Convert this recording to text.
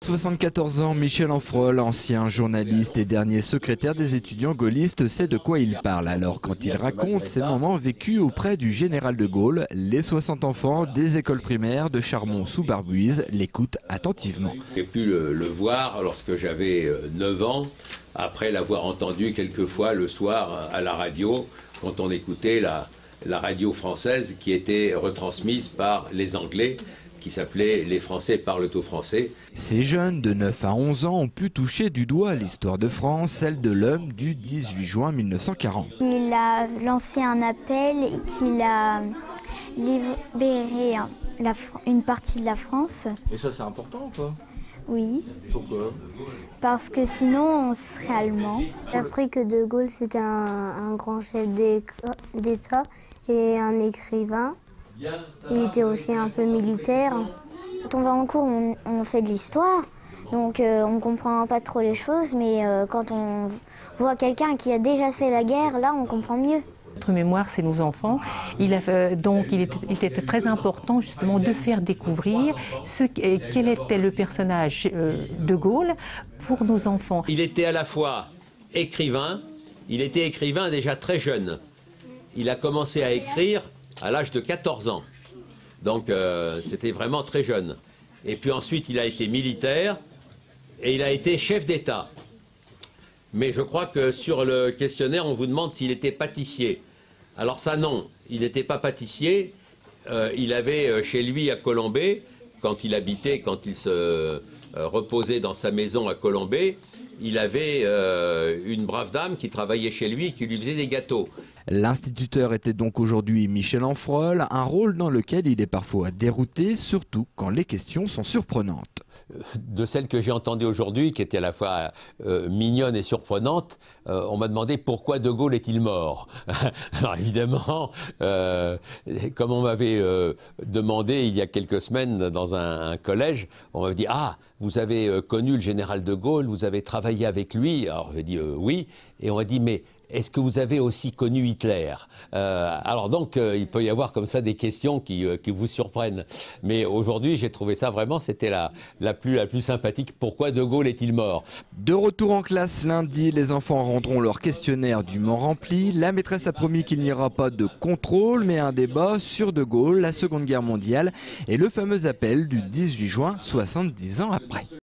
74 ans, Michel Enfrol, ancien journaliste et dernier secrétaire des étudiants gaullistes, sait de quoi il parle. Alors quand il raconte ses moments vécus auprès du général de Gaulle, les 60 enfants des écoles primaires de Charmont sous Barbuise l'écoutent attentivement. J'ai pu le voir lorsque j'avais 9 ans, après l'avoir entendu quelquefois le soir à la radio, quand on écoutait la radio française qui était retransmise par les Anglais, qui s'appelait « Les Français parlent au français ». Ces jeunes de 9 à 11 ans ont pu toucher du doigt l'histoire de France, celle de l'homme du 18 juin 1940. Il a lancé un appel qu'il a libéré une partie de la France. Et ça c'est important ou pas? Oui. Pourquoi? Parce que sinon on serait allemand. J'ai appris que De Gaulle c'était un grand chef d'État et un écrivain. Il était aussi un peu militaire. Quand on va en cours, on fait de l'histoire, donc on ne comprend pas trop les choses, mais quand on voit quelqu'un qui a déjà fait la guerre, là on comprend mieux. Notre mémoire, c'est nos enfants. Il était très important justement de faire découvrir quel était le personnage de Gaulle pour nos enfants. Il était à la fois écrivain, il était écrivain déjà très jeune. Il a commencé à écrire à l'âge de 14 ans. Donc c'était vraiment très jeune. Et puis ensuite il a été militaire et il a été chef d'État. Mais je crois que sur le questionnaire on vous demande s'il était pâtissier. Alors ça non, il n'était pas pâtissier. Il avait chez lui à Colombey, quand il se reposait dans sa maison à Colombey, il avait une brave dame qui travaillait chez lui et qui lui faisait des gâteaux. L'instituteur était donc aujourd'hui Michel Enfrol, un rôle dans lequel il est parfois dérouté, surtout quand les questions sont surprenantes. De celle que j'ai entendue aujourd'hui, qui était à la fois mignonne et surprenante, on m'a demandé pourquoi De Gaulle est-il mort. Alors évidemment, comme on m'avait demandé il y a quelques semaines dans un collège, on m'avait dit « Ah, vous avez connu le général De Gaulle, vous avez travaillé avec lui ?» Alors j'ai dit « Oui ». Et on m'a dit « Mais est-ce que vous avez aussi connu Hitler ?» Alors donc, il peut y avoir comme ça des questions qui vous surprennent. Mais aujourd'hui, j'ai trouvé ça vraiment, c'était la plus sympathique. Pourquoi De Gaulle est-il mort? De retour en classe lundi, les enfants rendront leur questionnaire dûment rempli. La maîtresse a promis qu'il n'y aura pas de contrôle, mais un débat sur De Gaulle, la Seconde Guerre mondiale et le fameux appel du 18 juin, 70 ans après.